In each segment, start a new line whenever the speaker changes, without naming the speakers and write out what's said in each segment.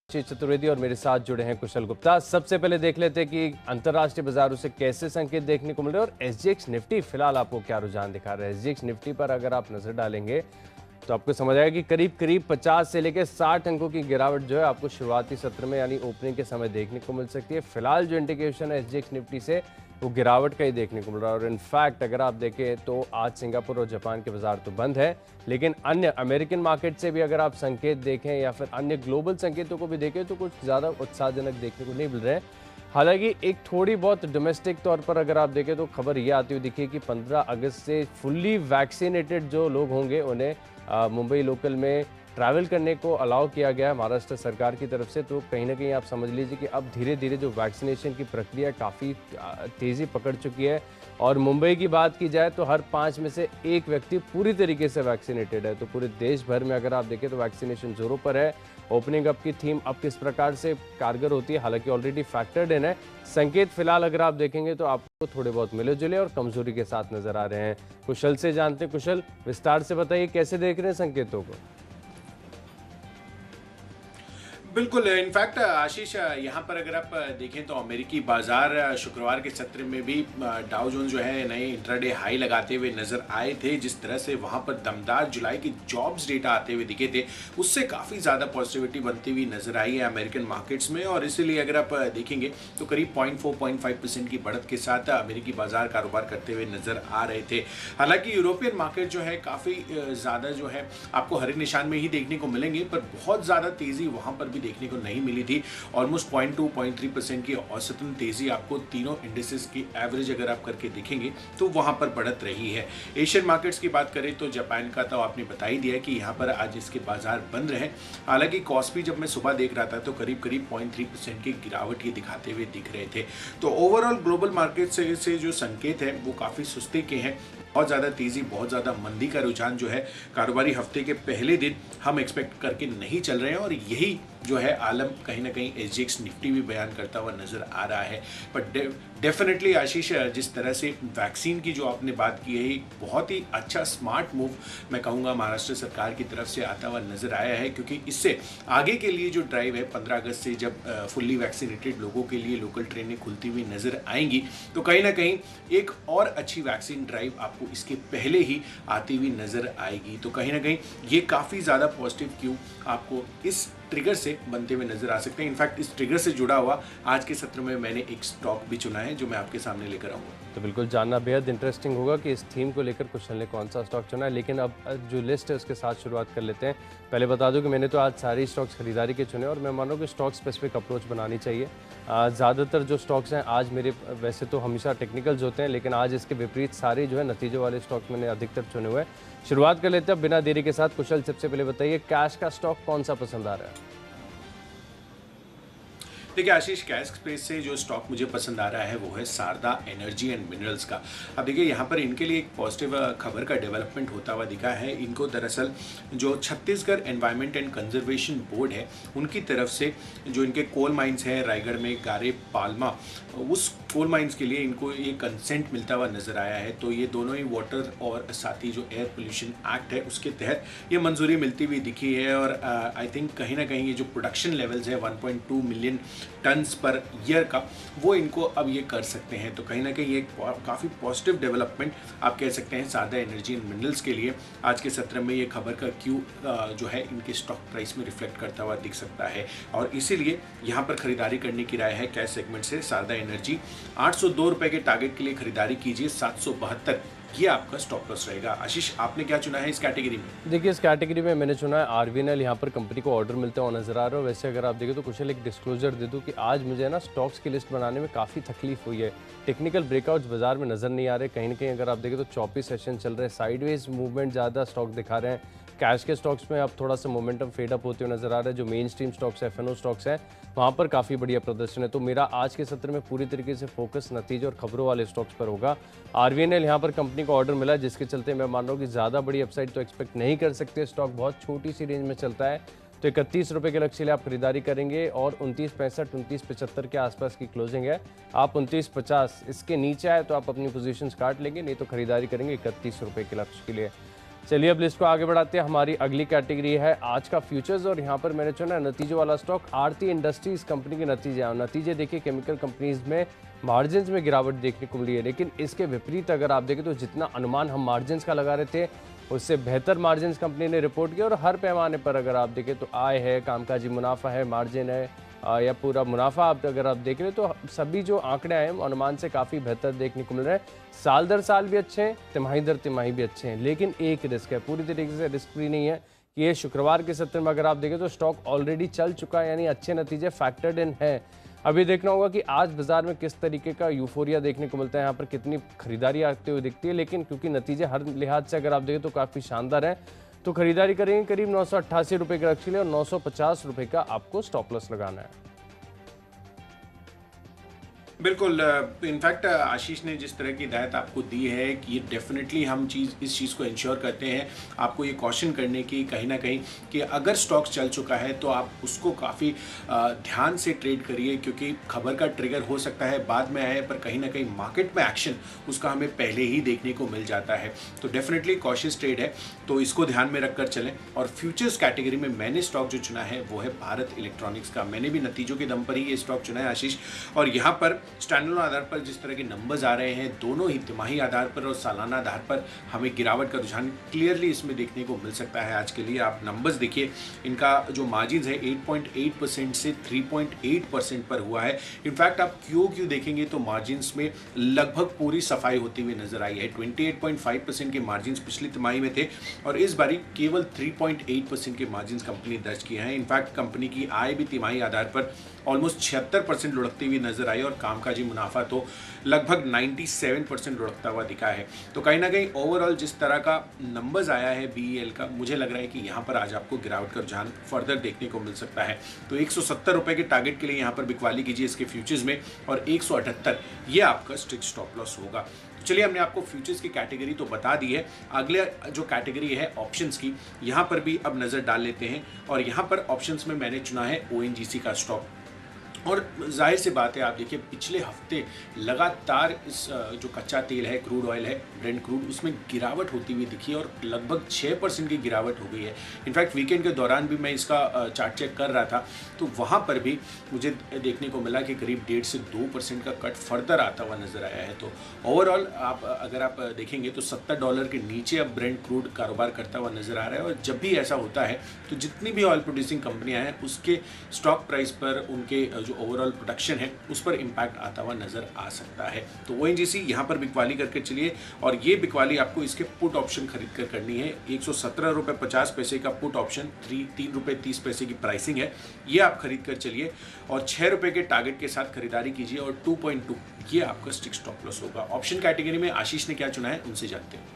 चतुर्वेदी और मेरे साथ जुड़े हैं कुशल गुप्ता। सबसे पहले देख लेते हैं कि अंतर्राष्ट्रीय बाजारों से कैसे संकेत देखने को मिल रहे हैं और एसजीएक्स निफ्टी फिलहाल आपको क्या रुझान दिखा रहा है। एसजीएक्स निफ्टी पर अगर आप नजर डालेंगे तो आपको समझ आएगा कि करीब करीब 50 से लेकर 60 अंकों की गिरावट जो है आपको शुरुआती सत्र में यानी ओपनिंग के समय देखने को मिल सकती है। फिलहाल जो इंडिकेशन है एसजीएक्स निफ्टी से वो गिरावट का ही देखने को मिल रहा है और इनफैक्ट अगर आप देखें तो आज सिंगापुर और जापान के बाजार तो बंद है, लेकिन अन्य अमेरिकन मार्केट से भी अगर आप संकेत देखें या फिर अन्य ग्लोबल संकेतों को भी देखें तो कुछ ज़्यादा उत्साहजनक देखने को नहीं मिल रहे हैं। हालांकि एक थोड़ी बहुत डोमेस्टिक तौर पर अगर आप देखें तो खबर ये आती हुई दिखी है कि 15 अगस्त से फुल्ली वैक्सीनेटेड जो लोग होंगे उन्हें मुंबई लोकल में ट्रैवल करने को अलाउ किया गया है महाराष्ट्र सरकार की तरफ से। तो कहीं ना कहीं आप समझ लीजिए कि अब धीरे धीरे जो वैक्सीनेशन की प्रक्रिया काफ़ी तेज़ी पकड़ चुकी है और मुंबई की बात की जाए तो हर 5 में से एक व्यक्ति पूरी तरीके से वैक्सीनेटेड है। तो पूरे देश भर में अगर आप देखें तो वैक्सीनेशन जोरों पर है। ओपनिंग अप की थीम अब किस प्रकार से कारगर होती है, हालांकि ऑलरेडी फैक्टर्ड इन है। संकेत फिलहाल अगर आप देखेंगे तो आपको थोड़े बहुत मिले जुले और कमजोरी के साथ नजर आ रहे हैं। कुशल से जानते हैं। कुशल, विस्तार से बताइए कैसे देख रहे हैं संकेतों को।
बिल्कुल, इनफैक्ट आशीष, यहाँ पर अगर आप देखें तो अमेरिकी बाजार शुक्रवार के सत्र में भी डाउ जोन्स जो है नए इंट्राडे हाई लगाते हुए नजर आए थे। जिस तरह से वहाँ पर दमदार जुलाई की जॉब्स डेटा आते हुए दिखे थे उससे काफ़ी ज़्यादा पॉजिटिविटी बनती हुई नजर आई है अमेरिकन मार्केट्स में और इसीलिए अगर आप देखेंगे तो करीब 0.4-0.5% की बढ़त के साथ अमेरिकी बाजार कारोबार करते हुए नजर आ रहे थे। हालांकि यूरोपियन मार्केट जो है काफ़ी ज़्यादा जो है आपको हरे निशान में ही देखने को मिलेंगे, पर बहुत ज़्यादा तेज़ी वहाँ पर भी देखने को नहीं मिली थी। ऑलमोस्ट 0.2-0.3% की औसतन तेजी आपको तीनों इंडिसेस की एवरेज अगर आप करके देखेंगे तो वहां पर बढ़त रही है। एशियन मार्केट्स की बात करें तो जापान का तो आपने बता ही दिया कि यहां पर आज इसके बाजार बंद रहे। हालांकि कॉस्पी जब मैं सुबह देख रहा था तो करीब करीब 0.3% की गिरावट ये दिखाते हुए दिख रहे थे। तो ओवरऑल ग्लोबल मार्केट से जो संकेत है वो काफी सुस्ती के हैं। बहुत ज़्यादा तेज़ी, बहुत ज़्यादा मंदी का रुझान जो है कारोबारी हफ्ते के पहले दिन हम एक्सपेक्ट करके नहीं चल रहे हैं और यही जो है आलम कहीं ना कहीं एसजीएक्स निफ्टी भी बयान करता हुआ नजर आ रहा है। बट डेफिनेटली आशीष, जिस तरह से वैक्सीन की जो आपने बात की है एक बहुत ही अच्छा स्मार्ट मूव मैं कहूँगा महाराष्ट्र सरकार की तरफ से आता हुआ नजर आया है, क्योंकि इससे आगे के लिए जो ड्राइव है 15 अगस्त से जब फुल्ली वैक्सीनेटेड लोगों के लिए लोकल ट्रेनें खुलती हुई नजर आएंगी तो कहीं ना कहीं एक और अच्छी वैक्सीन ड्राइव आपको इसके पहले ही आती हुई नजर आएगी। तो कहीं ना कहीं ये काफ़ी ज़्यादा पॉजिटिव क्यों आपको इस ट्रिगर से बनते हुए नजर आ सकते हैं। इनफैक्ट इस ट्रिगर से जुड़ा हुआ आज के सत्र में मैंने एक स्टॉक भी चुना है जो मैं आपके सामने लेकर आऊँगा।
तो बिल्कुल जानना बेहद इंटरेस्टिंग होगा कि इस थीम को लेकर कुशल ने कौन सा स्टॉक चुना है। लेकिन अब जो लिस्ट है उसके साथ शुरुआत कर लेते हैं। पहले बता दूं कि मैंने तो आज सारे स्टॉक्स खरीदारी के चुने और मैं मानूँ कि स्टॉक स्पेसिफिक अप्रोच बनानी चाहिए। ज़्यादातर जो स्टॉक्स हैं आज मेरे वैसे तो हमेशा टेक्निकल्स होते हैं, लेकिन आज इसके विपरीत सारे जो है नतीजों वाले स्टॉक्स मैंने अधिकतर चुने हुए हैं। शुरुआत कर लेते हैं बिना देरी के साथ। कुशल, सबसे पहले बताइए कैश का स्टॉक कौन सा पसंद आ रहा है?
देखिए आशीष, कैश स्पेस से जो स्टॉक मुझे पसंद आ रहा है वो है शारदा एनर्जी एंड मिनरल्स का। अब देखिए यहाँ पर इनके लिए एक पॉजिटिव खबर का डेवलपमेंट होता हुआ दिखा है। इनको दरअसल जो Chhattisgarh environment and conservation board है उनकी तरफ से जो इनके कोल माइंस हैं रायगढ़ में गारे पालमा, उस कोल माइंस के लिए इनको ये कंसेंट मिलता हुआ नजर आया है। तो ये दोनों ही वाटर और साथ ही जो एयर पोल्यूशन एक्ट है उसके तहत ये मंजूरी मिलती हुई दिखी है और आई थिंक कहीं ना कहीं ये जो प्रोडक्शन लेवल्स है 1.2 मिलियन टन्स पर ईयर का वो इनको अब ये कर सकते हैं। तो कहीं ना कहीं ये काफ़ी पॉजिटिव डेवलपमेंट आप कह सकते हैं शारदा एनर्जी एंड मिनरल्स के लिए। आज के सत्र में ये खबर का क्यू जो है इनके स्टॉक प्राइस में रिफ्लेक्ट करता हुआ दिख सकता है और इसीलिए यहाँ पर खरीदारी करने की राय है। कैश सेगमेंट से शारदा एनर्जी 802 रुपये के टारगेट के लिए खरीदारी कीजिए, 772 ये आपका स्टॉप लॉस रहेगा। आशीष, आपने क्या चुना है इस कैटेगरी में?
देखिए इस कैटेगरी में मैंने चुना है आरवीएनएल। यहाँ पर कंपनी को ऑर्डर मिलता हुआ नजर आ रहा है। वैसे अगर आप देखें तो कुशल एक डिस्क्लोजर दे दूँ कि आज मुझे ना स्टॉक्स की लिस्ट बनाने में काफ़ी तकलीफ हुई है। टेक्निकल ब्रेकआउट्स बाजार में नजर नहीं आ रहे। कहीं ना कहीं अगर आप देखें तो 24 सेशन चल रहे हैं, साइडवेज मूवमेंट ज़्यादा स्टॉक दिखा रहे हैं। कैश के स्टॉक्स में अब थोड़ा सा मोमेंटम फेड अप होते हुए नजर आ रहा है। जो मेन स्ट्रीम स्टॉक्स है, एफएनओ स्टॉक्स हैं, वहाँ पर काफ़ी बढ़िया प्रदर्शन है। तो मेरा आज के सत्र में पूरी तरीके से फोकस नतीजे और खबरों वाले स्टॉक्स पर होगा। आरवीएनएल यहाँ पर कंपनी को ऑर्डर मिला जिसके चलते मैं मान रहा हूँ कि ज़्यादा बड़ी अपसाइड तो एक्सपेक्ट नहीं कर सकते। स्टॉक बहुत छोटी सी रेंज में चलता है, तो 31 रुपये के लक्ष्य लिए आप खरीदारी करेंगे और 29.65 29.75 के आसपास की क्लोजिंग है। आप 29.50 इसके नीचे आए तो आप अपनी पोजीशंस काट लेंगे, नहीं तो खरीदारी करेंगे 31 रुपये के लक्ष्य के लिए। चलिए अब लिस्ट को आगे बढ़ाते हैं। हमारी अगली कैटेगरी है आज का फ्यूचर्स और यहाँ पर मैंने चुना नतीजों वाला स्टॉक आरती इंडस्ट्रीज कंपनी के नतीजे। नतीजे देखिए केमिकल कंपनीज में मार्जिन्स में गिरावट देखने को मिली है, लेकिन इसके विपरीत अगर आप देखें तो जितना अनुमान हम मार्जिन्स का लगा रहे थे उससे बेहतर मार्जिन्स कंपनी ने रिपोर्ट किया। और हर पैमाने पर अगर आप देखें तो आय है, कामकाजी मुनाफा है, मार्जिन है या पूरा मुनाफा आप अगर आप देख रहे हैं तो सभी जो आंकड़े आए हैं अनुमान से काफ़ी बेहतर देखने को मिल रहे हैं। साल दर साल भी अच्छे हैं, तिमाही दर तिमाही भी अच्छे हैं, लेकिन एक रिस्क है, पूरी तरीके से रिस्क फ्री नहीं है कि ये शुक्रवार के सत्र में अगर आप देखें तो स्टॉक ऑलरेडी चल चुका है, यानी अच्छे नतीजे फैक्टर्ड इन है। अभी देखना होगा कि आज बाजार में किस तरीके का यूफोरिया देखने को मिलता है, यहाँ पर कितनी खरीदारी आती हुई दिखती है, लेकिन क्योंकि नतीजे हर लिहाज से अगर आप देखें तो काफ़ी शानदार है तो खरीदारी करेंगे करीब 988 रुपये के लक्ष्य लिए और 950 रुपये का आपको स्टॉप लॉस लगाना है।
बिल्कुल, इनफैक्ट आशीष ने जिस तरह की हिदायत आपको दी है कि ये डेफिनेटली हम इस चीज़ को इंश्योर करते हैं आपको ये कॉशन करने की कहीं ना कहीं कि अगर स्टॉक चल चुका है तो आप उसको काफ़ी ध्यान से ट्रेड करिए, क्योंकि खबर का ट्रिगर हो सकता है बाद में आए पर कहीं ना कहीं मार्केट में एक्शन उसका हमें पहले ही देखने को मिल जाता है। तो डेफिनेटली कॉशियस ट्रेड है, तो इसको ध्यान में रखकर चलें। और फ्यूचर्स कैटेगरी में मैंने स्टॉक जो चुना है वो है भारत इलेक्ट्रॉनिक्स का। मैंने भी नतीजों के दम पर ही ये स्टॉक चुना है आशीष, और यहाँ पर स्टैंडर्ड आधार पर जिस तरह के नंबर्स आ रहे हैं दोनों ही तिमाही आधार पर और सालाना आधार पर हमें गिरावट का रुझान क्लियरली इसमें देखने को मिल सकता है। आज के लिए आप नंबर्स देखिए, इनका जो मार्जिन है 8.8% से 3.8% पर हुआ है। इनफैक्ट आप क्यों देखेंगे तो मार्जिन में लगभग पूरी सफाई होती हुई नजर आई है। 28.5% के मार्जिन पिछली तिमाही में थे और इस बारी केवल 3.8% के मार्जिन कंपनी दर्ज किए हैं। इनफैक्ट कंपनी की आय भी तिमाही आधार पर ऑलमोस्ट 76% लुढ़कती हुई नजर आई और कामकाजी मुनाफा तो लगभग 97% लुढ़कता हुआ दिखा है। तो कहीं ना कहीं ओवरऑल जिस तरह का नंबर्स आया है BEL का, मुझे लग रहा है कि यहाँ पर आज आपको गिरावट का रुझान फर्दर देखने को मिल सकता है। तो 170 रुपए के टारगेट के लिए यहाँ पर बिकवाली कीजिए इसके फ्यूचर्स में, और 178 ये आपका स्ट्रिक्ट स्टॉप लॉस होगा। चलिए, हमने आपको फ्यूचर्स की कैटेगरी तो बता दी है, अगले जो कैटेगरी है ऑप्शंस की, यहाँ पर भी अब नज़र डाल लेते हैं। और यहाँ पर ऑप्शंस में मैंने चुना है ONGC का स्टॉक। और जाहिर सी बात है, आप देखिए पिछले हफ्ते लगातार इस जो कच्चा तेल है, क्रूड ऑयल है, ब्रेंट क्रूड, उसमें गिरावट होती हुई दिखी है और लगभग 6% की गिरावट हो गई है। इनफैक्ट वीकेंड के दौरान भी मैं इसका चार्ट चेक कर रहा था तो वहाँ पर भी मुझे देखने को मिला कि करीब 1.5 से 2% का कट फर्दर आता हुआ नजर आया है। तो ओवरऑल अगर आप देखेंगे तो $70 के नीचे अब ब्रेंट क्रूड कारोबार करता हुआ नजर आ रहा है। और जब भी ऐसा होता है तो जितनी भी ऑयल प्रोड्यूसिंग कंपनियां हैं उसके स्टॉक प्राइस पर, उनके जो ओवरऑल प्रोडक्शन है उस पर इंपैक्ट आता हुआ नजर आ सकता है। तो ONGC यहाँ पर बिकवाली करके चलिए, और ये बिकवाली आपको इसके पुट ऑप्शन खरीद कर करनी है। 117 रुपये 50 पैसे का पुट ऑप्शन, 3 रुपये 30 पैसे की प्राइसिंग है, ये आप खरीद कर चलिए और 6 रुपये के टारगेट के साथ खरीदारी कीजिए और 2.2 ये आपका स्ट्रिक्ट स्टॉप लॉस होगा। ऑप्शन कैटेगरी में आशीष ने क्या चुना है उनसे जानते हैं।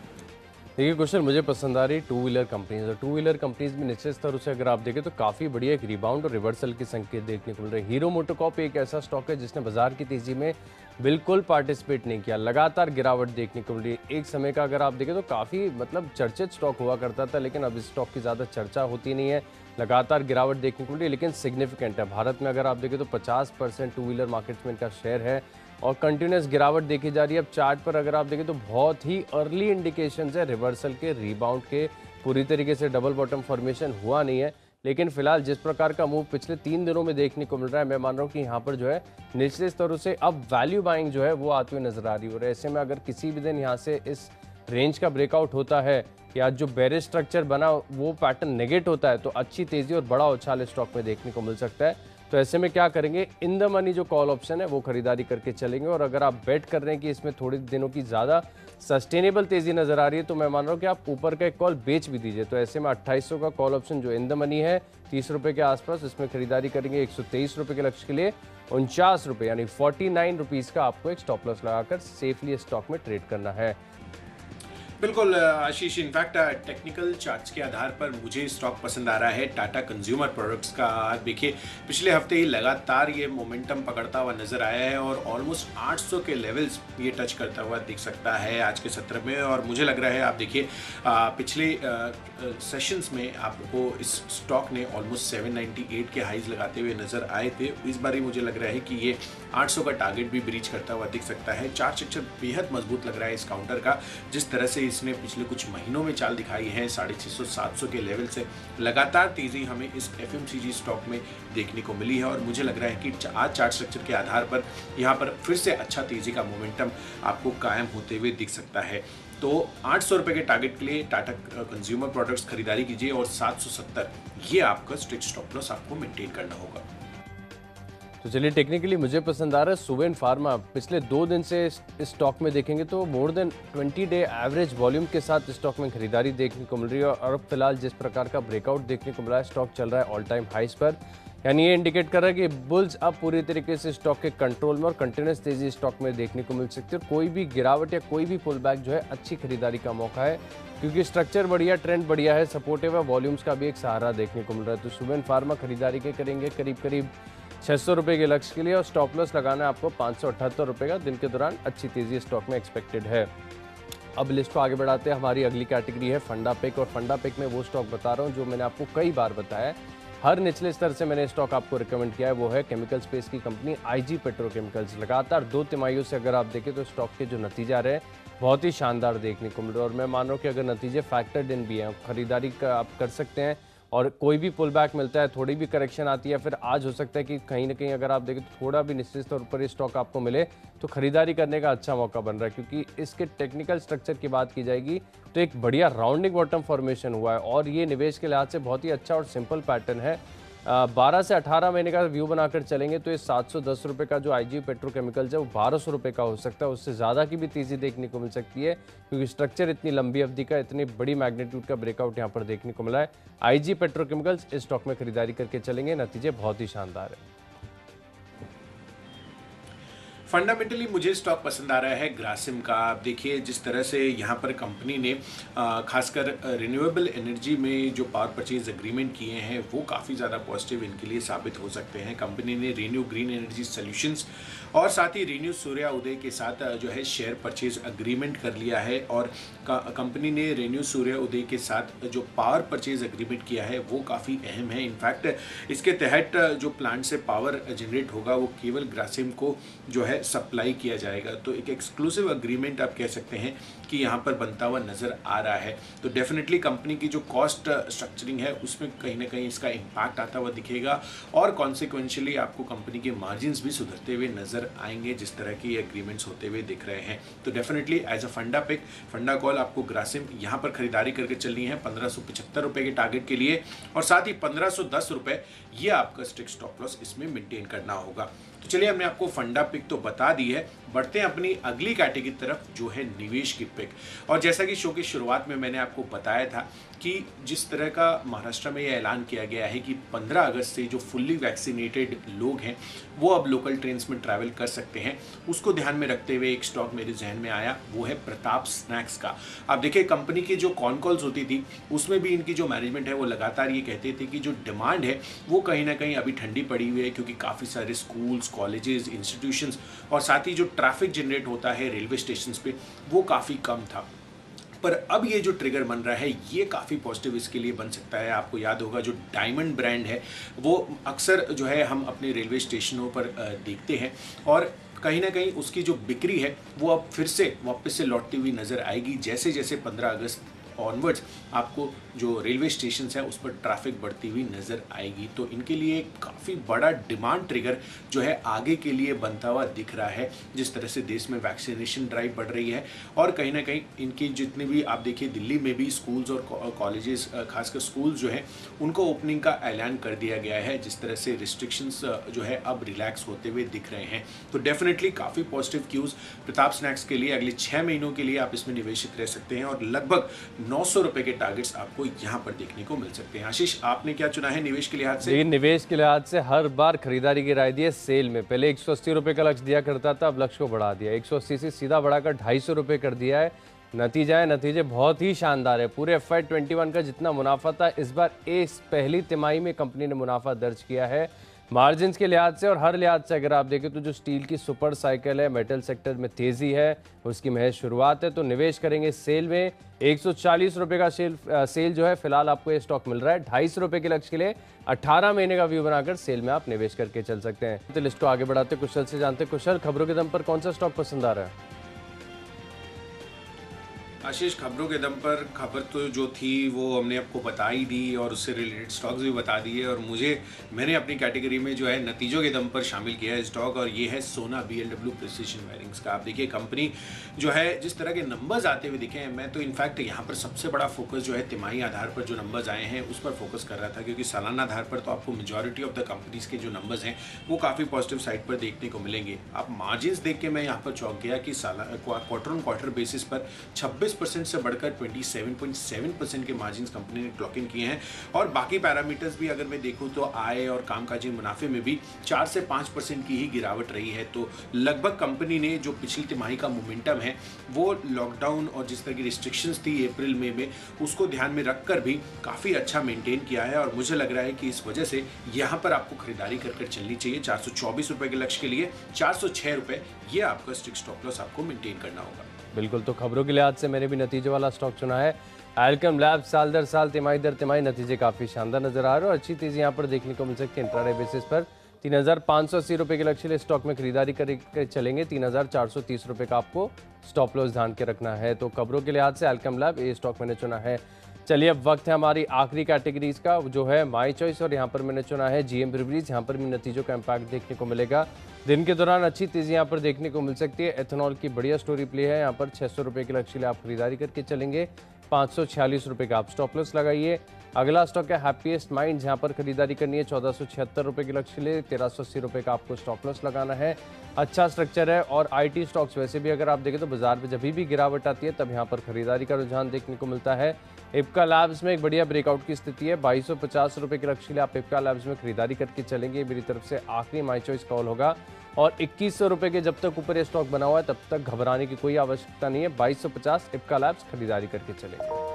देखिए क्वेश्चन मुझे पसंद आ रही टू व्हीलर कंपनीज, और टू व्हीलर कंपनीज में निश्चित स्तर से अगर आप देखें तो काफ़ी बढ़िया एक रिबाउंड और रिवर्सल के संकेत देखने को मिल रहे हैं। हीरो मोटोकॉर्प एक ऐसा स्टॉक है जिसने बाजार की तेजी में बिल्कुल पार्टिसिपेट नहीं किया, लगातार गिरावट देखने को मिल रही है। एक समय का अगर आप देखें तो काफ़ी चर्चित स्टॉक हुआ करता था, लेकिन अब इस स्टॉक की ज़्यादा चर्चा होती नहीं है, लगातार गिरावट देखने को मिल रही है, लेकिन सिग्निफिकेंट है। भारत में अगर आप देखें तो 50% टू व्हीलर मार्केट में इनका शेयर है और कंटिन्यूस गिरावट देखी जा रही है। अब चार्ट पर अगर आप देखें तो बहुत ही अर्ली इंडिकेशंस है रिवर्सल के, रिबाउंड के, पूरी तरीके से डबल बॉटम फॉर्मेशन हुआ नहीं है, लेकिन फिलहाल जिस प्रकार का मूव पिछले 3 दिनों में देखने को मिल रहा है, मैं मान रहा हूँ कि यहाँ पर जो है निचले स्तरों से अब वैल्यू बाइंग जो है वो आती हुई नजर आ रही है। और ऐसे में अगर किसी भी दिन यहाँ से इस रेंज का ब्रेकआउट होता है या जो बेरिश स्ट्रक्चर बना वो पैटर्न नेगेट होता है तो अच्छी तेजी और बड़ा उछाल स्टॉक में देखने को मिल सकता है। तो ऐसे में क्या करेंगे, इन द मनी जो कॉल ऑप्शन है वो खरीदारी करके चलेंगे। और अगर आप बेट कर रहे हैं कि इसमें थोड़े दिनों की ज़्यादा सस्टेनेबल तेजी नजर आ रही है तो मैं मान रहा हूँ कि आप ऊपर का एक कॉल बेच भी दीजिए। तो ऐसे में 2800 का कॉल ऑप्शन जो इन द मनी है 30 रुपये के आसपास, इसमें खरीदारी करेंगे 123 रुपये के लक्ष्य के लिए 49 रुपये यानी 49 रुपीज़ का आपको एक स्टॉप लॉस लगाकर सेफली स्टॉक में ट्रेड करना है।
बिल्कुल आशीष, इनफैक्ट टेक्निकल चार्ट्स के आधार पर मुझे स्टॉक पसंद आ रहा है टाटा कंज्यूमर प्रोडक्ट्स का। देखिए पिछले हफ्ते ही लगातार ये मोमेंटम पकड़ता हुआ नजर आया है और ऑलमोस्ट 800 के लेवल्स ये टच करता हुआ दिख सकता है आज के सत्र में। और मुझे लग रहा है आप देखिए पिछले सेशंस में आपको इस स्टॉक ने ऑलमोस्ट 798 के हाइज लगाते हुए नजर आए थे। इस बार ही मुझे लग रहा है कि ये 800 का टारगेट भी ब्रीच करता हुआ दिख सकता है। चार्ट स्ट्रक्चर बेहद मजबूत लग रहा है इस काउंटर का, जिस तरह से इसने पिछले कुछ महीनों में चाल दिखाई है 650-700 के लेवल से लगातार तेज़ी हमें इस FMCG स्टॉक में देखने को मिली है और मुझे लग रहा है कि आज चार्ट स्ट्रक्चर के आधार पर यहाँ पर फिर से अच्छा तेज़ी का मोमेंटम आपको कायम होते हुए दिख सकता है। तो 800 रुपये के टारगेट के लिए टाटा कंज्यूमर प्रोडक्ट्स खरीदारी कीजिए और 770 ये आपका स्ट्रिक्ट स्टॉप लॉस आपको मेंटेन करना होगा।
तो चलिए टेक्निकली मुझे पसंद आ रहा है सुवेन फार्मा। पिछले 2 दिन से इस स्टॉक में देखेंगे तो more than 20 day average volume के साथ स्टॉक में खरीदारी देखने को मिल रही है और अब फिलहाल जिस प्रकार का ब्रेकआउट देखने को मिला है, स्टॉक चल रहा है ऑल टाइम हाइस पर, यानी ये इंडिकेट कर रहा है कि बुल्स अब पूरी तरीके से स्टॉक के कंट्रोल में और कंटिन्यूस तेजी स्टॉक में देखने को मिल सकती है और कोई भी गिरावट या कोई भी पुल बैक जो है अच्छी खरीदारी का मौका है क्योंकि स्ट्रक्चर बढ़िया, ट्रेंड बढ़िया है, सपोर्टिव है, वॉल्यूम्स का भी एक सहारा देखने को मिल रहा है। तो सुवेन फार्मा खरीदारी के करेंगे करीब 600 रुपये के लक्ष्य के लिए और स्टॉप लॉस लगाना है आपको 578 रुपये का। दिन के दौरान अच्छी तेजी स्टॉक में एक्सपेक्टेड है। अब लिस्ट को आगे बढ़ाते हैं। हमारी अगली कैटेगरी है फंडा पिक और फंडा पिक में वो स्टॉक बता रहा हूँ जो मैंने आपको कई बार बताया है, हर निचले स्तर से मैंने स्टॉक आपको रिकमेंड किया है, वो है केमिकल स्पेस की कंपनी IG पेट्रोकेमिकल्स। लगातार 2 तिमाहियों से अगर आप देखें तो स्टॉक के जो नतीजे आ रहे हैं बहुत ही शानदार देखने को मिल रहे हैं और मैं मान रहा हूँ कि अगर नतीजे फैक्टर्ड इन भी हैं, खरीदारी का आप कर सकते हैं और कोई भी पुल बैक मिलता है, थोड़ी भी करेक्शन आती है, फिर आज हो सकता है कि कहीं ना कहीं अगर आप देखें तो थोड़ा भी निश्चित तौर पर ये स्टॉक आपको मिले तो खरीदारी करने का अच्छा मौका बन रहा है क्योंकि इसके टेक्निकल स्ट्रक्चर की बात की जाएगी तो एक बढ़िया राउंडिंग बॉटम फॉर्मेशन हुआ है और ये निवेश के लिहाज से बहुत ही अच्छा और सिंपल पैटर्न है। 12 से 18 महीने का व्यू बनाकर चलेंगे तो ये 710 रुपये का जो IG पेट्रोकेमिकल्स है वो 1200 रुपये का हो सकता है, उससे ज़्यादा की भी तेज़ी देखने को मिल सकती है क्योंकि स्ट्रक्चर इतनी लंबी अवधि का, इतनी बड़ी मैग्नीट्यूड का ब्रेकआउट यहाँ पर देखने को मिला है। IG पेट्रोकेमिकल्स इस स्टॉक में खरीदारी करके चलेंगे, नतीजे बहुत ही शानदार है।
फंडामेंटली मुझे स्टॉक पसंद आ रहा है ग्रासिम का। आप देखिए जिस तरह से यहाँ पर कंपनी ने खासकर रिन्यूएबल एनर्जी में जो पावर परचेज एग्रीमेंट किए हैं वो काफ़ी ज़्यादा पॉजिटिव इनके लिए साबित हो सकते हैं। कंपनी ने रीन्यू ग्रीन एनर्जी सॉल्यूशंस और साथ ही रीन्यू सूर्या उदय के साथ जो है शेयर परचेज एग्रीमेंट कर लिया है और कंपनी ने रीन्यू सूर्या उदय के साथ जो पावर परचेज एग्रीमेंट किया है वो काफ़ी अहम है। इनफैक्ट इसके तहत जो प्लांट से पावर जनरेट होगा वो केवल ग्रासिम को जो है सप्लाई किया जाएगा। तो एक एक्सक्लूसिव एग्रीमेंट आप कह सकते हैं कि यहाँ पर बनता हुआ नजर आ रहा है। तो डेफिनेटली कंपनी की जो कॉस्ट स्ट्रक्चरिंग है उसमें कहीं ना कहीं इसका इम्पैक्ट आता हुआ दिखेगा और कॉन्सिक्वेंशियली आपको कंपनी के मार्जिन्स भी सुधरते हुए नजर आएंगे जिस तरह के एग्रीमेंट्स होते हुए दिख रहे हैं। तो डेफिनेटली एज अ फंडा पिक, फंडा कॉल आपको ग्रासिम यहाँ पर खरीदारी करके चलनी है 1575 रुपये के टारगेट के लिए और साथ ही 1510 रुपये ये आपका स्ट्रिक्ट स्टॉप लॉस इसमें मेंटेन करना होगा। तो चलिए हमने आपको फंडा पिक तो बता दी है, बढ़ते हैं अपनी अगली कैटेगरी तरफ जो है निवेश की पिक। और जैसा कि शो की शुरुआत में मैंने आपको बताया था कि जिस तरह का महाराष्ट्र में यह ऐलान किया गया है कि 15 अगस्त से जो फुल्ली वैक्सीनेटेड लोग हैं वो अब लोकल ट्रेन्स में ट्रैवल कर सकते हैं, उसको ध्यान में रखते हुए एक स्टॉक मेरे जहन में आया, वो है प्रताप स्नैक्स का। आप देखिए कंपनी की जो कॉन कॉल्स होती थी उसमें भी इनकी जो मैनेजमेंट है वो लगातार ये कहते थे कि जो डिमांड है वो कहीं ना कहीं अभी ठंडी पड़ी हुई है क्योंकि काफ़ी सारे स्कूल्स, कॉलेजेस, इंस्टीट्यूशंस और साथ ही जो ट्रैफिक जनरेट होता है रेलवे स्टेशन पे वो काफ़ी कम था। पर अब ये जो ट्रिगर बन रहा है ये काफ़ी पॉजिटिव इसके लिए बन सकता है। आपको याद होगा जो डायमंड ब्रांड है वो अक्सर जो है हम अपने रेलवे स्टेशनों पर देखते हैं और कहीं ना कहीं उसकी जो बिक्री है वो अब फिर से वापस से लौटती हुई नज़र आएगी जैसे जैसे 15 अगस्त ऑनवर्ड्स आपको जो रेलवे स्टेशन है उस पर ट्रैफिक बढ़ती हुई नज़र आएगी। तो इनके लिए काफ़ी बड़ा डिमांड ट्रिगर जो है आगे के लिए बनता हुआ दिख रहा है जिस तरह से देश में वैक्सीनेशन ड्राइव बढ़ रही है और कहीं ना कहीं इनकी जितने भी आप देखिए दिल्ली में भी स्कूल्स और कॉलेजेस, खासकर स्कूल्स जो हैं उनको ओपनिंग का ऐलान कर दिया गया है जिस तरह से रिस्ट्रिक्शंस जो है अब रिलैक्स होते हुए दिख रहे हैं। तो डेफिनेटली काफ़ी पॉजिटिव क्यूज़ प्रताप स्नैक्स के लिए अगले 6 महीनों के लिए आप इसमें निवेशित रह सकते हैं और लगभग 900 रुपए के टारगेट्स आपको यहाँ पर देखने को मिल सकते हैं। आशीष, आपने क्या चुना है निवेश के लिहाज से?
निवेश के लिहाज से हर बार खरीदारी की राय दी है सेल में। पहले 180 रुपए का लक्ष्य दिया करता था, अब लक्ष्य को बढ़ा दिया, 180 से सीधा बढ़ाकर 250 रुपए कर दिया है। नतीजे बहुत ही शानदार है। पूरे FY21 का जितना मुनाफा था इस बार इस पहली तिमाही में कंपनी ने मुनाफा दर्ज किया है। मार्जिन्स के लिहाज से और हर लिहाज से अगर आप देखें तो जो स्टील की सुपर साइकिल है, मेटल सेक्टर में तेजी है, उसकी महज शुरुआत है। तो निवेश करेंगे सेल में 140 रुपए का सेल जो है फिलहाल आपको ये स्टॉक मिल रहा है 250 रुपए के लक्ष्य के लिए 18 महीने का व्यू बनाकर सेल में आप निवेश करके चल सकते हैं। तो लिस्ट को आगे बढ़ाते कुशल से जानते। कुशल, खबरों के दम पर कौन सा स्टॉक पसंद आ रहा है?
आशीष, खबरों के दम पर खबर तो जो थी वो हमने आपको बता ही दी और उससे रिलेटेड स्टॉक्स भी बता दिए, और मैंने अपनी कैटेगरी में जो है नतीजों के दम पर शामिल किया है स्टॉक, और ये है सोना BLW प्रिसिशन वायरिंग्स का। आप देखिए कंपनी जो है जिस तरह के नंबर्स आते हुए दिखे हैं, मैं तो इनफैक्ट यहाँ पर सबसे बड़ा फोकस जो है तिमाही आधार पर जो नंबर्स आए हैं उस पर फोकस कर रहा था, क्योंकि सालाना आधार पर तो आपको मेजॉरिटी ऑफ द कंपनीज के जो नंबर्स हैं वो काफ़ी पॉजिटिव साइड पर देखने को मिलेंगे। आप मार्जिन देख के मैं यहाँ पर चौंक गया कि क्वार्टर ऑन क्वार्टर बेसिस पर 26% से बढ़कर 27.7% के मार्जिन कंपनी ने क्लॉक इन किए हैं, और बाकी पैरामीटर्स भी अगर मैं देखूं तो आय और कामकाजी मुनाफे में भी 4 से 5% की ही गिरावट रही है। तो लगभग कंपनी ने जो पिछली तिमाही का मोमेंटम है वो लॉकडाउन और जिस तरह की रिस्ट्रिक्शंस थी अप्रैल में उसको ध्यान में रखकर भी काफ़ी अच्छा मेंटेन किया है, और मुझे लग रहा है कि इस वजह से यहाँ पर आपको खरीदारी कर चलनी चाहिए। 424 रुपये के लक्ष्य के लिए 406 रुपये ये आपका स्ट्रिक्ट स्टॉप लॉस आपको मेंटेन करना होगा।
बिल्कुल, तो खबरों के लिहाज से मैंने भी नतीजे वाला स्टॉक चुना है एल्केम लैब्स। साल दर साल तिमाही दर तिमाही नतीजे काफ़ी शानदार नजर आ रहे हैं और अच्छी तेजी यहाँ पर देखने को मिल सकती है। इंट्राडे बेसिस पर 3,580 रुपये के लक्ष्य लिए स्टॉक में खरीदारी कर चलेंगे। 3,430 रुपये का आपको स्टॉप लॉस ध्यान के रखना है। तो खबरों के लिहाज से एल्केम लैब ये स्टॉक मैंने चुना है। चलिए अब वक्त है हमारी आखिरी कैटेगरीज का, जो है माई चॉइस, और यहाँ पर मैंने चुना है GM ब्रिवरीज। यहाँ पर भी नतीजों का इम्पैक्ट देखने को मिलेगा। दिन के दौरान अच्छी तेजी यहाँ पर देखने को मिल सकती है। एथेनॉल की बढ़िया स्टोरी प्ले है। यहाँ पर 600 रुपये के लक्ष्य लिए आप खरीदारी करके चलेंगे। 546 रुपये का आप स्टॉप लॉस लगाइए। अगला स्टॉक है हैप्पीएस्ट माइंड, यहाँ पर खरीदारी करनी है। 1476 रुपये के लक्ष्य लिए 1380 रुपये का आपको स्टॉप लॉस लगाना है। अच्छा स्ट्रक्चर है, और IT स्टॉक्स वैसे भी अगर आप देखें तो बाजार में जब भी गिरावट आती है तब यहाँ पर खरीदारी का रुझान देखने को मिलता है। इप्का लैब्स में एक बढ़िया ब्रेकआउट की स्थिति है। 2250 रुपये के लक्ष्य लिए आप इप्का लैब्स में खरीदारी करके चलेंगे। मेरी तरफ से आखिरी माई चॉइस कॉल होगा, और 2100 रुपये के जब तक ऊपर ये स्टॉक बना हुआ है तब तक घबराने की कोई आवश्यकता नहीं है। 2250 इप्का लैब्स खरीदारी करके चलेंगे।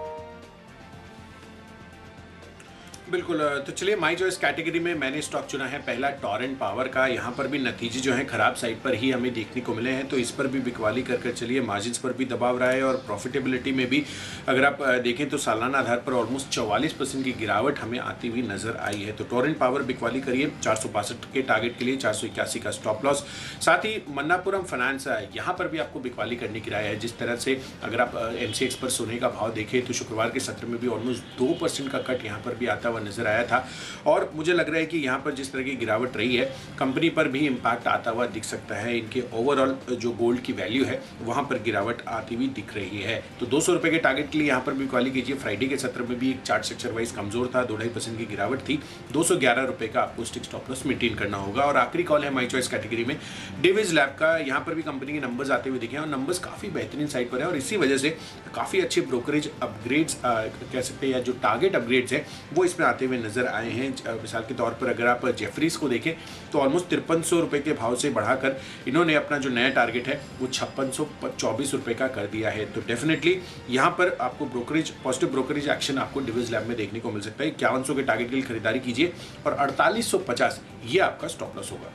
बिल्कुल, तो चलिए माई चॉइस कैटेगरी में मैंने स्टॉक चुना है पहला टॉरेंट पावर का। यहाँ पर भी नतीजे जो हैं खराब साइड पर ही हमें देखने को मिले हैं, तो इस पर भी बिकवाली कर चलिए। मार्जिन्स पर भी दबाव रहा है, और प्रॉफिटेबिलिटी में भी अगर आप देखें तो सालाना आधार पर ऑलमोस्ट 44% की गिरावट हमें आती हुई नजर आई है। तो टॉरेंट पावर बिकवाली करिए 462 के टारगेट के लिए, 481 का स्टॉप लॉस। साथ ही मन्नापुरम फाइनेंस यहाँ पर भी आपको बिकवाली करने की राय है। जिस तरह से अगर आप MCX पर सोने का भाव देखें तो शुक्रवार के सत्र में भी ऑलमोस्ट 2% का कट यहाँ पर भी आता नजर आया था, और मुझे लग रहा है कि यहाँ पर जिस तरह की गिरावट रही है कंपनी पर भी इम्पैक्ट आता हुआ दिख सकता है। इनके ओवरऑल जो गोल्ड की वैल्यू है वहाँ पर गिरावट आती हुई दिख रही है। तो 200 रुपये के टारगेट के लिए यहाँ पर भी क्वाली कीजिए। फ्राइडे के सत्र में भी एक चार्ट सेक्टर वाइज कमजोर था, 2.5% की गिरावट थी। 211 रुपये का आपको स्टिक स्टॉप लॉस मेंटेन करना होगा। और आखिरी कॉल है माई चॉइस कैटेगरी में डिविज लैब का। यहाँ पर भी कंपनी के नंबर्स आते हुए दिखे हैं, और नंबर्स काफ़ी बेहतरीन साइड पर है, और इसी वजह से काफ़ी अच्छे ब्रोकरेज अपग्रेड्स कह सकते हैं, या जो टारगेट अपग्रेड्स हैं वो इसमें आते हुए नजर आए हैं। मिसाल के तौर पर अगर आप जेफरीज को देखें तो ऑलमोस्ट 5300 रुपये के भाव से बढ़ाकर इन्होंने अपना जो नया टारगेट है वो 5624 रुपये का कर दिया है। तो डेफिनेटली यहाँ पर आपको ब्रोकरेज पॉजिटिव ब्रोकरेज एक्शन आपको डिविज लैब में देखने को मिल सकता है। 5100 के टारगेट के लिए खरीदारी कीजिए, और 4850 ये आपका स्टॉप लॉस होगा।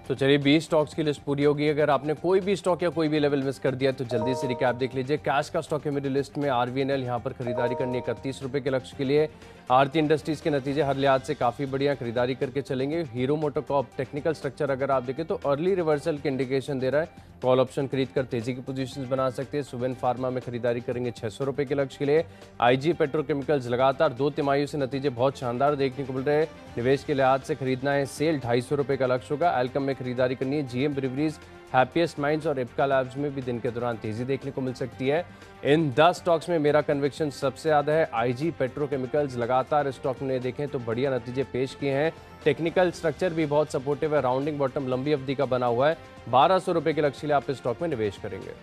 तो चलिए 20 स्टॉक्स की लिस्ट पूरी होगी। अगर आपने कोई भी स्टॉक या कोई भी लेवल मिस कर दिया तो जल्दी से रिकैप देख लीजिए। कैश का स्टॉक है मेरी लिस्ट में RVNL, यहाँ पर खरीदारी करनी 31 रुपये के लक्ष्य के लिए। आरती इंडस्ट्रीज के नतीजे हर लिहाज से काफ़ी बढ़िया, खरीदारी करके चलेंगे। हीरो मोटोकॉर्प टेक्निकल स्ट्रक्चर अगर आप देखें तो अर्ली रिवर्सल के इंडिकेशन दे रहा है। कॉल ऑप्शन खरीद कर तेजी की पोजीशंस बना सकते हैं। सुवेन फार्मा में खरीदारी करेंगे 600 रुपये के लक्ष्य के लिए। IG पेट्रोकेमिकल्स लगातार 2 तिमाहियों से नतीजे बहुत शानदार देखने को मिल रहे हैं। निवेश के लिहाज से खरीदना है सेल, 250 रुपये का लक्ष्य होगा। एल्कम में खरीदारी करनी है। GM ब्रिवरीज, हैप्पीएस्ट माइंड्स और इप्का लैब्स में भी दिन के दौरान तेजी देखने को मिल सकती है। इन 10 स्टॉक्स में मेरा कन्विक्शन सबसे ज़्यादा है। IG पेट्रोकेमिकल्स लगातार स्टॉक में देखें तो बढ़िया नतीजे पेश किए हैं। टेक्निकल स्ट्रक्चर भी बहुत सपोर्टिव है। राउंडिंग बॉटम लंबी अवधि का बना हुआ है। 1200 रुपये के लक्ष्य लिए आप इस स्टॉक में निवेश करेंगे।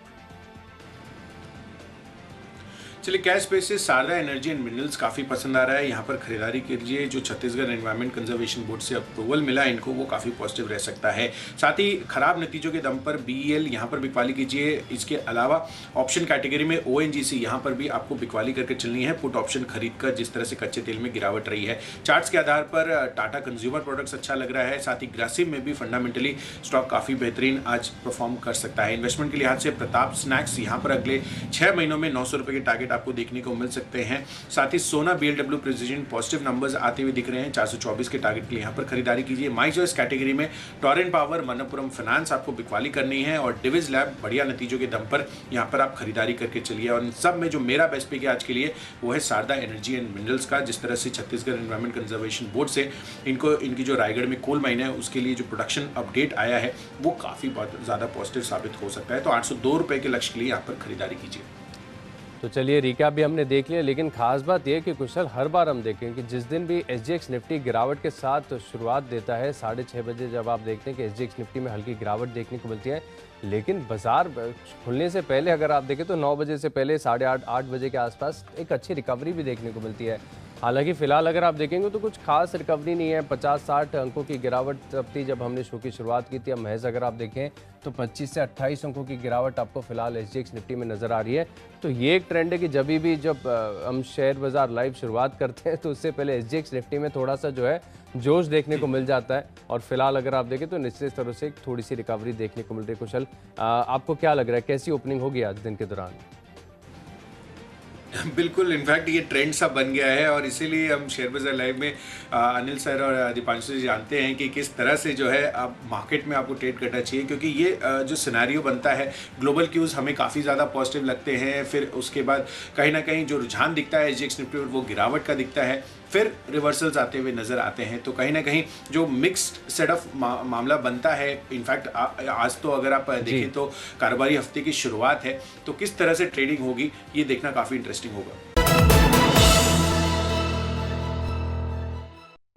चलिए cash basis Sharda energy and minerals काफ़ी पसंद आ रहा है, यहाँ पर खरीदारी कीजिए। जो छत्तीसगढ़ एनवायरमेंट कंजर्वेशन बोर्ड से अप्रूवल मिला इनको वो काफ़ी पॉजिटिव रह सकता है। साथ ही खराब नतीजों के दम पर BEL यहाँ पर बिकवाली कीजिए। इसके अलावा ऑप्शन कैटेगरी में ONGC यहाँ पर भी आपको बिकवाली करके चलनी है, पुट ऑप्शन खरीद कर, जिस तरह से कच्चे तेल में गिरावट रही है। चार्ट्स के आधार पर टाटा कंज्यूमर प्रोडक्ट्स अच्छा लग रहा है। साथ ही ग्रासिम में भी फंडामेंटली स्टॉक काफ़ी बेहतरीन आज परफॉर्म कर सकता है। इन्वेस्टमेंट के लिहाज से प्रताप स्नैक्स यहाँ पर अगले 6 महीनों में 900 रुपये के टारगेट आपको देखने को मिल सकते हैं। साथ ही सोना BLW प्रिसिजन पॉजिटिव नंबर्स आते हुए दिख रहे हैं। 424 के टारगेट के लिए यहाँ पर खरीदारी कीजिए। माई चॉइस कैटेगरी में टोरेंट पावर, मनप्पुरम फाइनेंस आपको बिकवाली करनी है और डिविज लैब बढ़िया नतीजों के दम पर यहाँ पर आप खरीदारी करके चलिए। और इन सब में जो मेरा बेस्ट पिक है आज के लिए वो है शारदा एनर्जी एंड मिनरल्स का। जिस तरह से छत्तीसगढ़ एनवायरमेंट कंजर्वेशन बोर्ड से इनकी जो रायगढ़ में कोल माइन है उसके लिए जो प्रोडक्शन अपडेट आया है वो काफ़ी बहुत ज़्यादा पॉजिटिव साबित हो सकता है। तो 802 रुपये के लक्ष्य के लिए यहाँ पर खरीदारी कीजिए।
तो चलिए रिकैप भी हमने देख लिया, लेकिन खास बात यह कि कुशल हर बार हम देखें कि जिस दिन भी SGX निफ्टी गिरावट के साथ शुरुआत देता है 6:30 बजे, जब आप देखते हैं कि SGX निफ्टी में हल्की गिरावट देखने को मिलती है, लेकिन बाजार खुलने से पहले अगर आप देखें तो 9 बजे से पहले 8:30 बजे के आसपास एक अच्छी रिकवरी भी देखने को मिलती है। हालांकि फिलहाल अगर आप देखेंगे तो कुछ खास रिकवरी नहीं है। 50-60 अंकों की गिरावट तब थी जब हमने शो की शुरुआत की थी। अब महज अगर आप देखें तो 25 से 28 अंकों की गिरावट आपको फिलहाल SGX निफ्टी में नज़र आ रही है। तो ये एक ट्रेंड है कि जब हम शेयर बाजार लाइव शुरुआत करते हैं तो उससे पहले SGX निफ्टी में थोड़ा सा जो है जोश देखने को मिल जाता है। और फिलहाल अगर आप देखें तो निश्चित तरह से थोड़ी सी रिकवरी देखने को मिल रही है। कुशल, आपको क्या लग रहा है, कैसी ओपनिंग होगी आज दिन के दौरान?
बिल्कुल, इनफैक्ट ये ट्रेंड सा बन गया है और इसीलिए हम शेयर बाजार लाइव में अनिल सर और दीपांशु जी जानते हैं कि किस तरह से जो है आप मार्केट में आपको ट्रेड करना चाहिए। क्योंकि ये जो सिनेरियो बनता है, ग्लोबल क्यूज हमें काफ़ी ज़्यादा पॉजिटिव लगते हैं, फिर उसके बाद कहीं ना कहीं जो रुझान दिखता है SGX निफ्टी पर वो गिरावट का दिखता है, फिर रिवर्सल्स आते हुए नज़र आते हैं। तो कहीं ना कहीं जो मिक्स्ड सेट ऑफ मामला बनता है। इनफैक्ट आज तो अगर आप देखें तो कारोबारी हफ्ते की शुरुआत है, तो किस तरह से ट्रेडिंग होगी ये देखना काफ़ी इंटरेस्टिंग होगा।